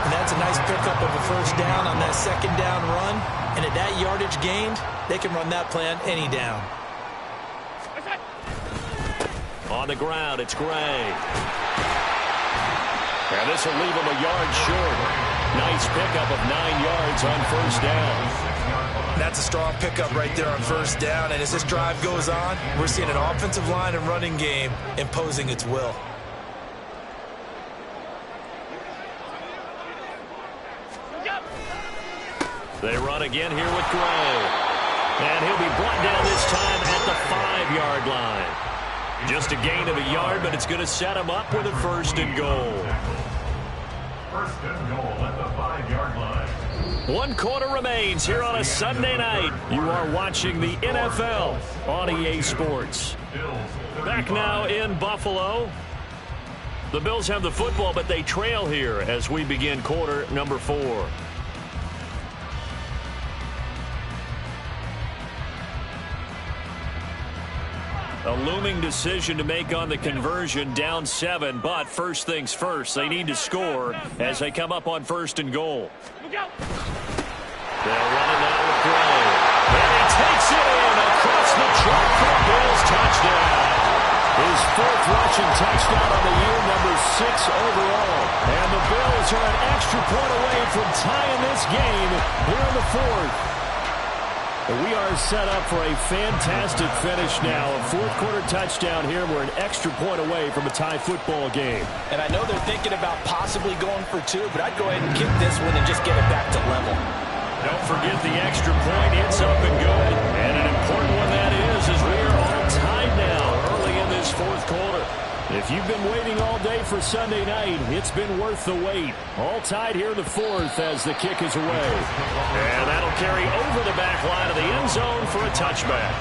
[SPEAKER 5] And that's a nice pickup of a 1st down on that 2nd down run. And at that yardage gained, they can run that play on any down.
[SPEAKER 2] On the ground, it's Gray. And this will leave him a yard short. Nice pickup of 9 yards on 1st down.
[SPEAKER 5] That's a strong pickup right there on 1st down. And as this drive goes on, we're seeing an offensive line and running game imposing its will.
[SPEAKER 2] They run again here with Gray. And he'll be brought down this time at the 5-yard line. Just a gain of a yard, but it's going to set him up with a 1st and goal.
[SPEAKER 4] 1st and goal at the 5-yard line.
[SPEAKER 2] 1 quarter remains here on a Sunday night. You are watching the NFL on EA Sports. Back now in Buffalo. The Bills have the football, but they trail here as we begin quarter number 4. A looming decision to make on the conversion, down 7, but first things first, they need to score as they come up on 1st and goal. They'll run it now with Gray. And he takes it in across the track for a Bills touchdown. His 4th rushing touchdown on the year, number 6 overall. And the Bills are an extra point away from tying this game here in the 4th. We are set up for a fantastic finish now. A 4th quarter touchdown here. We're an extra point away from a tie football game.
[SPEAKER 5] And I know they're thinking about possibly going for 2, but I'd go ahead and kick this one and just get it back to level.
[SPEAKER 2] Don't forget the extra point. It's up and good. And an important one that is, as we are all tied now early in this 4th quarter. If you've been waiting all day for Sunday night, it's been worth the wait. All tied here in the 4th as the kick is away. And that'll carry over the back line of the end zone for a touchback.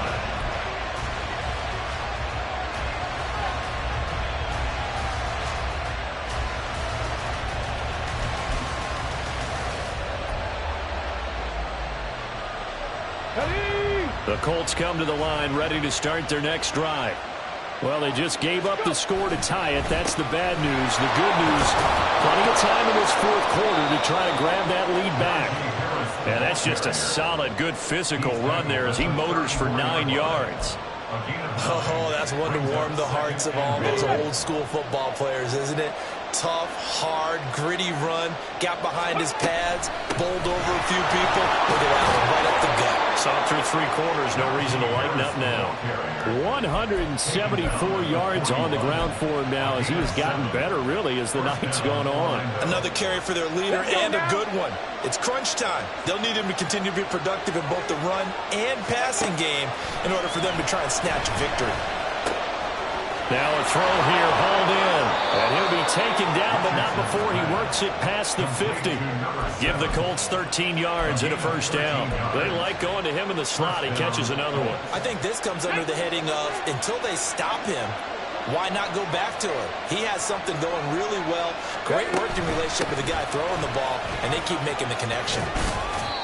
[SPEAKER 2] The Colts come to the line ready to start their next drive. Well, they just gave up the score to tie it. That's the bad news. The good news, plenty of time in this fourth quarter to try to grab that lead back.
[SPEAKER 7] And that's just a solid, good physical run there as he motors for 9 yards.
[SPEAKER 5] Oh, that's one to warm the hearts of all those old school football players, isn't it? Tough, hard, gritty run, got behind his pads, bowled over a few people. Look at that one, right up the gut.
[SPEAKER 7] Saw through 3 quarters, no reason to lighten up now.
[SPEAKER 2] 174 yards on the ground for him now as he has gotten better, really, as the night's gone on.
[SPEAKER 5] Another carry for their leader and a good one. It's crunch time. They'll need him to continue to be productive in both the run and passing game in order for them to try and snatch a victory.
[SPEAKER 2] Now a throw here, hauled in. And he'll be taken down, but not before he works it past the 50.
[SPEAKER 7] Give the Colts 13 yards and a first down.
[SPEAKER 2] They like going to him in the slot. He catches another one.
[SPEAKER 5] I think this comes under the heading of, until they stop him, why not go back to him? He has something going really well. Great working relationship with the guy throwing the ball, and they keep making the connection.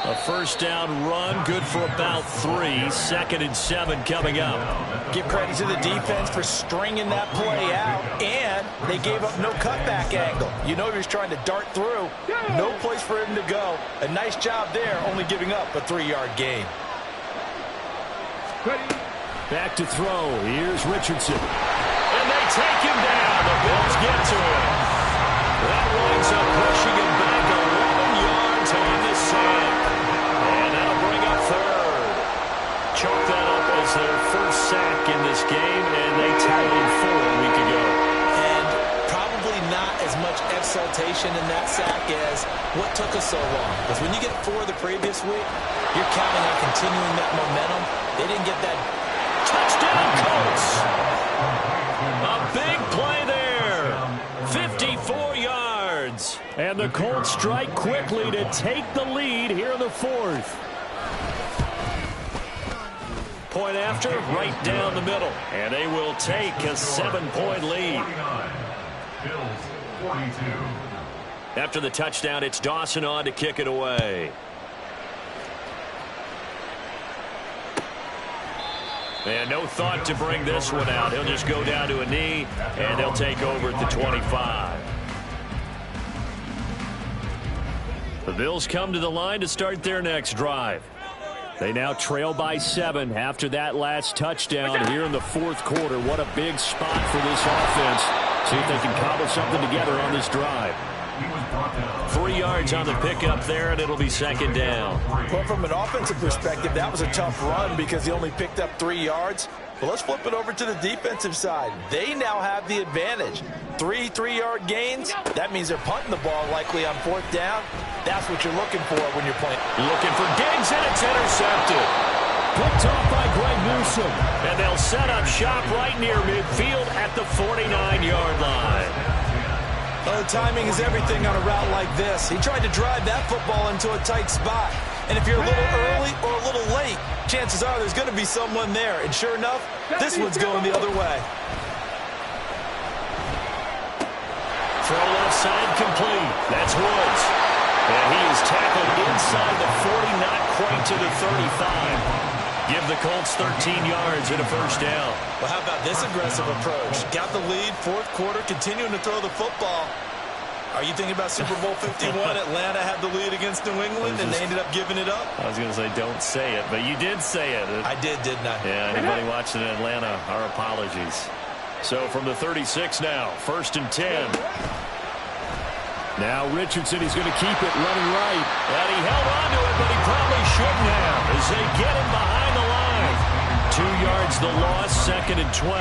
[SPEAKER 2] A first down run, good for about 3. 2nd and 7 coming up.
[SPEAKER 5] Give credit to the defense for stringing that play out, and they gave up no cutback angle. You know he was trying to dart through. No place for him to go. A nice job there, only giving up a 3-yard gain.
[SPEAKER 2] Back to throw. Here's Richardson. And they take him down. The Bills get to him. That winds up pushing him back 11 yards on the sand. And that'll bring up 3rd. Chalk that up as their first sack in this game, and they tallied 4 a week ago.
[SPEAKER 5] And probably not as much exultation in that sack as what took us so long. Because when you get 4 the previous week, you're counting on continuing that momentum. They didn't get that.
[SPEAKER 2] Touchdown, Colts. A big play there. 54 yards. And the Colts strike quickly to take the lead here in the 4th. Point after, right down the middle. And they will take a 7-point lead.
[SPEAKER 4] Bills 42.
[SPEAKER 2] After the touchdown, it's Dawson on to kick it away. And no thought to bring this one out. He'll just go down to a knee, and they'll take over at the 25. The Bills come to the line to start their next drive. They now trail by 7 after that last touchdown here in the 4th quarter. What a big spot for this offense. See if they can cobble something together on this drive. 3 yards on the pickup there, and it'll be 2nd down.
[SPEAKER 5] Well, from an offensive perspective, that was a tough run because he only picked up 3 yards. But let's flip it over to the defensive side. They now have the advantage. 3 3-yard gains. That means they're punting the ball likely on 4th down. That's what you're looking for when you're playing.
[SPEAKER 2] Looking for Diggs, and it's intercepted. Picked off by Greg Newsome. And they'll set up shop right near midfield at the 49-yard line.
[SPEAKER 5] Oh, timing is everything on a route like this. He tried to drive that football into a tight spot. And if you're a little early or a little late, chances are there's going to be someone there. And sure enough, this one's going the other way.
[SPEAKER 2] Throw left side complete. That's Woods. And he is tackled inside the 40, not quite to the 35. Give the Colts 13 yards and a first down.
[SPEAKER 5] Well, how about this aggressive approach? Got the lead, 4th quarter, continuing to throw the football. Are you thinking about Super Bowl 51? Atlanta had the lead against New England, and they ended up giving it up?
[SPEAKER 7] I was going to say don't say it, but you did say it.
[SPEAKER 5] I did, didn't I?
[SPEAKER 7] Yeah, anybody watching in Atlanta, our apologies.
[SPEAKER 2] So from the 36 now, 1st and 10. Now Richardson, he's going to keep it running right. And he held on to it, but he probably shouldn't have as they get him behind the line. 2 yards the loss, 2nd and 12.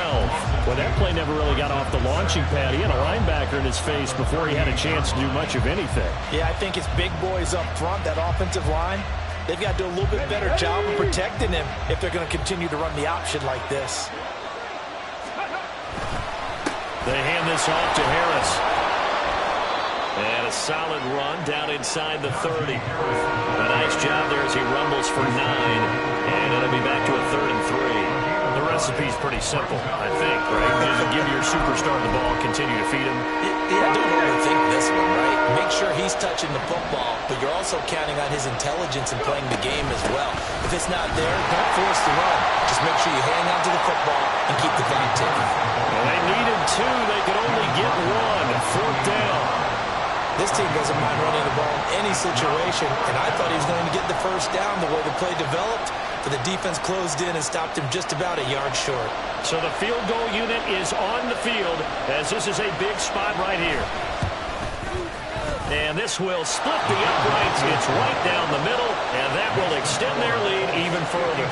[SPEAKER 2] Well, that play never really got off the launching pad. He had a linebacker in his face before he had a chance to do much of anything.
[SPEAKER 5] Yeah, I think it's big boys up front, that offensive line. They've got to do a little bit better job of protecting him if they're going to continue to run the option like this.
[SPEAKER 2] They hand this off to Harris. And a solid run down inside the 30. A nice job there as he rumbles for 9. And it'll be back to a 3rd and 3. The recipe's pretty simple, I think, right? Just give your superstar the ball, continue to feed him.
[SPEAKER 5] Yeah, don't overthink this one, right? Make sure he's touching the football, but you're also counting on his intelligence in playing the game as well. If it's not there, don't force the run. Just make sure you hang on to the football and keep the clock ticking.
[SPEAKER 2] Well, they needed 2. They could only get 1. 4th down.
[SPEAKER 5] This team doesn't mind running the ball in any situation, and I thought he was going to get the first down the way the play developed, but the defense closed in and stopped him just about a yard short.
[SPEAKER 2] So the field goal unit is on the field as this is a big spot right here. And this will split the uprights. It's right down the middle, and that will extend their lead even further.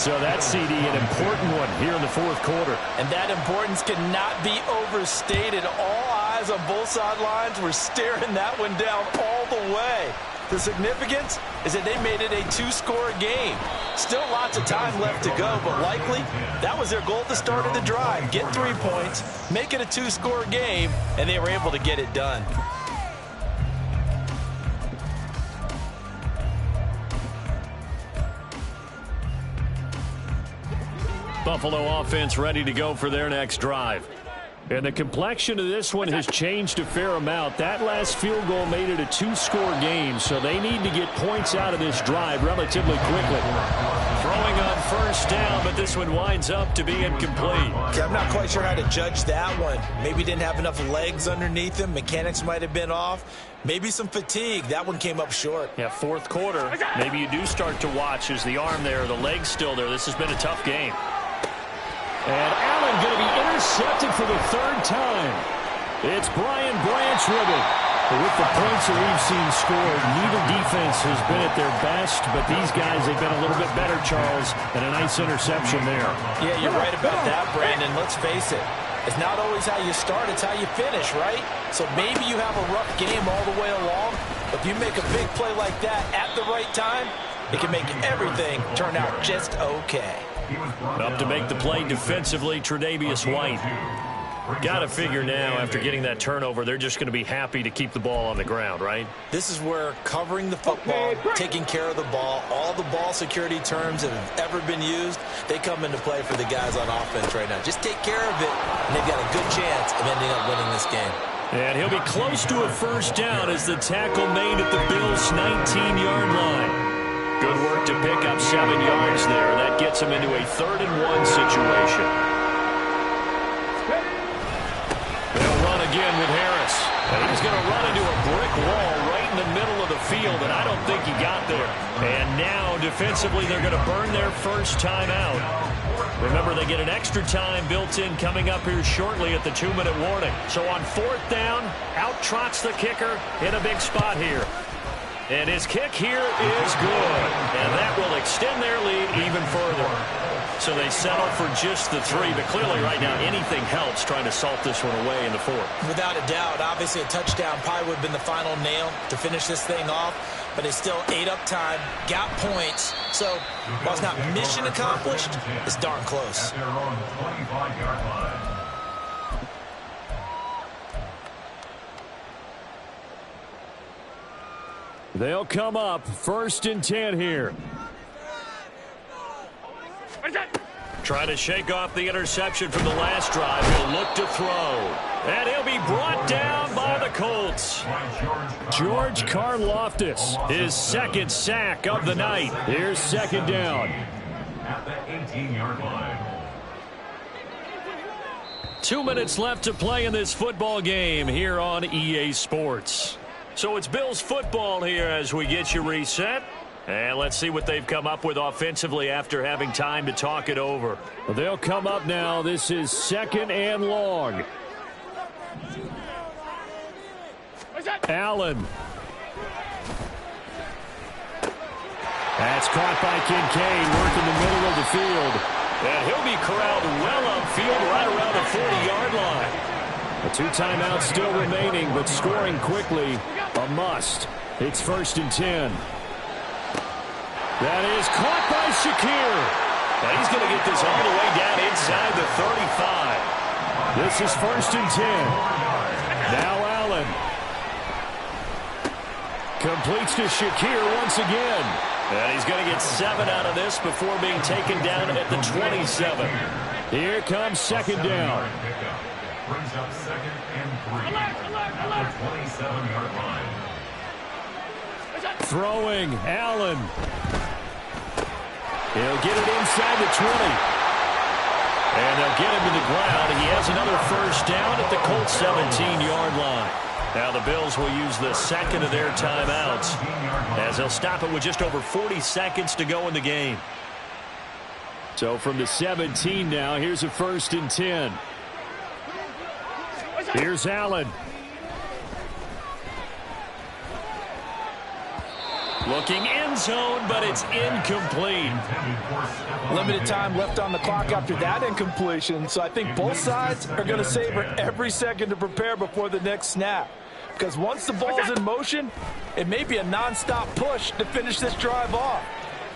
[SPEAKER 2] So that's, CD, an important one here in the 4th quarter.
[SPEAKER 3] And that importance cannot be overstated. All eyes on both sidelines were staring that one down all the way. The significance is that they made it a 2-score game. Still lots of time left to go, but likely that was their goal at the start of the drive. Get 3 points, make it a 2-score game, and they were able to get it done.
[SPEAKER 2] Buffalo offense ready to go for their next drive. And the complexion of this one has changed a fair amount. That last field goal made it a 2-score game, so they need to get points out of this drive relatively quickly. Throwing on 1st down, but this one winds up to be incomplete.
[SPEAKER 5] Okay, I'm not quite sure how to judge that one. Maybe didn't have enough legs underneath him. Mechanics might have been off. Maybe some fatigue. That one came up short.
[SPEAKER 2] Yeah, 4th quarter. Maybe you do start to watch as the arm there, the leg's still there. This has been a tough game. And Allen going to be intercepted for the 3rd time. It's Brian Branch with it. With the points that we've seen scored, neither defense has been at their best, but these guys have been a little bit better, Charles, and a nice interception there.
[SPEAKER 3] Yeah, you're right about that, Brandon. Let's face it. It's not always how you start, it's how you finish, right? So maybe you have a rough game all the way along, but if you make a big play like that at the right time, it can make everything turn out just okay.
[SPEAKER 2] Up to make the play defensively, Tre'Davious White. Got to figure now, after getting that turnover, they're just going to be happy to keep the ball on the ground, right?
[SPEAKER 5] This is where covering the football, taking care of the ball, all the ball security terms that have ever been used, they come into play for the guys on offense right now. Just take care of it, and they've got a good chance of ending up winning this game.
[SPEAKER 2] And he'll be close to a 1st down as the tackle made at the Bills' 19-yard line. Good work to pick up 7 yards there. That gets him into a 3rd and 1 situation. They'll run again with Harris. And he's going to run into a brick wall right in the middle of the field, and I don't think he got there. And now, defensively, they're going to burn their 1st time out. Remember, they get an extra time built in coming up here shortly at the 2-minute warning. So on 4th down, out trots the kicker in a big spot here. And his kick here is good. And that will extend their lead even further. So they settle for just the 3. But clearly right now anything helps trying to salt this one away in the 4th.
[SPEAKER 5] Without a doubt. Obviously a touchdown probably would have been the final nail to finish this thing off. But they still ate up time, got points. So while it's not mission accomplished, it's darn close.
[SPEAKER 4] At their own 25-yard line.
[SPEAKER 2] They'll come up 1st and 10 here. Trying to shake off the interception from the last drive. He'll look to throw. And he'll be brought down by the Colts. George Karlaftis, his 2nd sack of the night. Here's 2nd down.
[SPEAKER 4] At the 18-yard line.
[SPEAKER 2] 2 minutes left to play in this football game here on EA Sports. So it's Bills football here as we get you reset. And let's see what they've come up with offensively after having time to talk it over. Well, they'll come up now. This is 2nd and long. Allen. That's caught by Kincaid, working the middle of the field. And he'll be corralled well upfield right around the 40-yard line. A 2 timeouts still remaining, but scoring quickly, a must. It's 1st and 10. That is caught by Shakir. And he's going to get this all the way down inside the 35. This is 1st and 10. Now Allen. Completes to Shakir once again. And he's going to get 7 out of this before being taken down at the 27. Here comes 2nd down.
[SPEAKER 4] brings up 2nd and 3 at the 27-yard line.
[SPEAKER 2] Throwing, Allen. He'll get it inside the 20. And they'll get him to the ground. He has another first down at the Colts 17-yard line. Now the Bills will use the second of their timeouts as they'll stop it with just over 40 seconds to go in the game. So from the 17 now, here's a 1st and 10. Here's Allen. Looking end zone, but it's incomplete.
[SPEAKER 3] Limited time left on the clock after that incompletion, so I think both sides are going to savor every second to prepare before the next snap. Because once the ball's in motion, it may be a nonstop push to finish this drive off.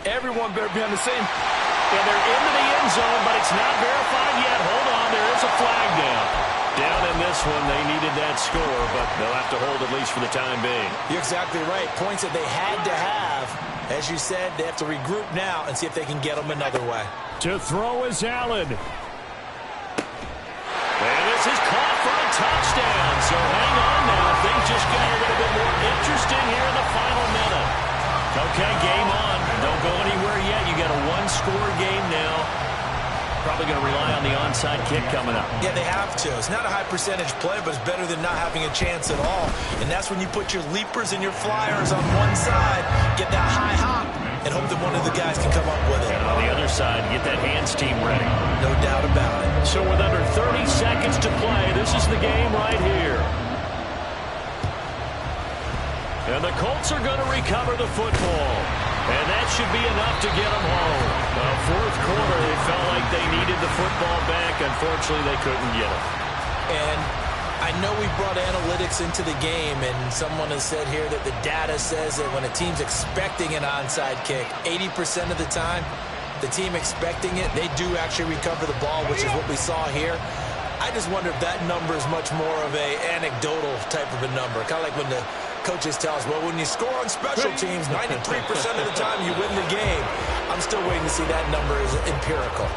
[SPEAKER 3] Everyone better be on the same.
[SPEAKER 2] And they're into the end zone, but it's not verified yet. Hold on, there is a flag down. Down in this one, they needed that score, but they'll have to hold at least for the time being.
[SPEAKER 5] You're exactly right. Points that they had to have. As you said, they have to regroup now and see if they can get them another way.
[SPEAKER 2] To throw is Allen. And this is caught for a touchdown. So hang on now. Things just got a little bit more interesting here in the final minute. Okay, game on. Don't go anywhere yet. You got a one-score game now. Probably going to rely on the onside kick coming up.
[SPEAKER 5] Yeah, they have to. It's not a high percentage play, but it's better than not having a chance at all. And that's when you put your leapers and your flyers on one side, get that high hop, and hope that one of the guys can come up with it.
[SPEAKER 2] And on the other side, get that hands team ready.
[SPEAKER 5] No doubt about it.
[SPEAKER 2] So with under 30 seconds to play, this is the game right here. And the Colts are going to recover the football. And that should be enough to get them home. Fourth quarter, they felt like they needed the football back. Unfortunately, they couldn't get it.
[SPEAKER 5] And I know we brought analytics into the game, and someone has said here that the data says that when a team's expecting an onside kick, 80% of the time, the team expecting it, they do actually recover the ball, which is what we saw here. I just wonder if that number is much more of a anecdotal type of a number. Kind of like when the coaches tell us, well, when you score on special teams, 93% of the time you win the game. I'm still waiting to see that number as empirical.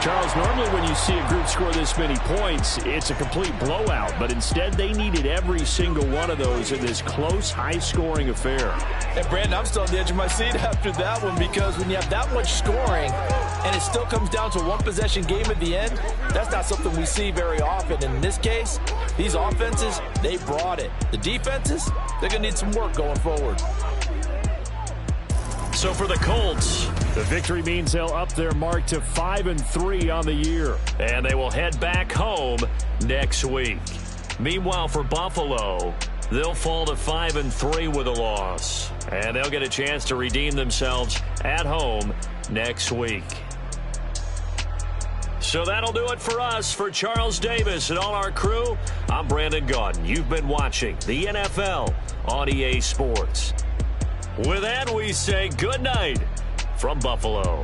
[SPEAKER 2] Charles, normally when you see a group score this many points, it's a complete blowout. But instead, they needed every single one of those in this close, high-scoring affair.
[SPEAKER 3] And, Brandon, I'm still on the edge of my seat after that one, because when you have that much scoring and it still comes down to a one-possession game at the end, that's not something we see very often. And in this case, these offenses, they brought it. The defenses, they're going to need some work going forward.
[SPEAKER 2] So for the Colts, the victory means they'll up their mark to 5-3 on the year. And they will head back home next week. Meanwhile, for Buffalo, they'll fall to 5-3 with a loss. And they'll get a chance to redeem themselves at home next week. So that'll do it for us. For Charles Davis and all our crew, I'm Brandon Gaudin. You've been watching the NFL on EA Sports. With that, we say good night from Buffalo.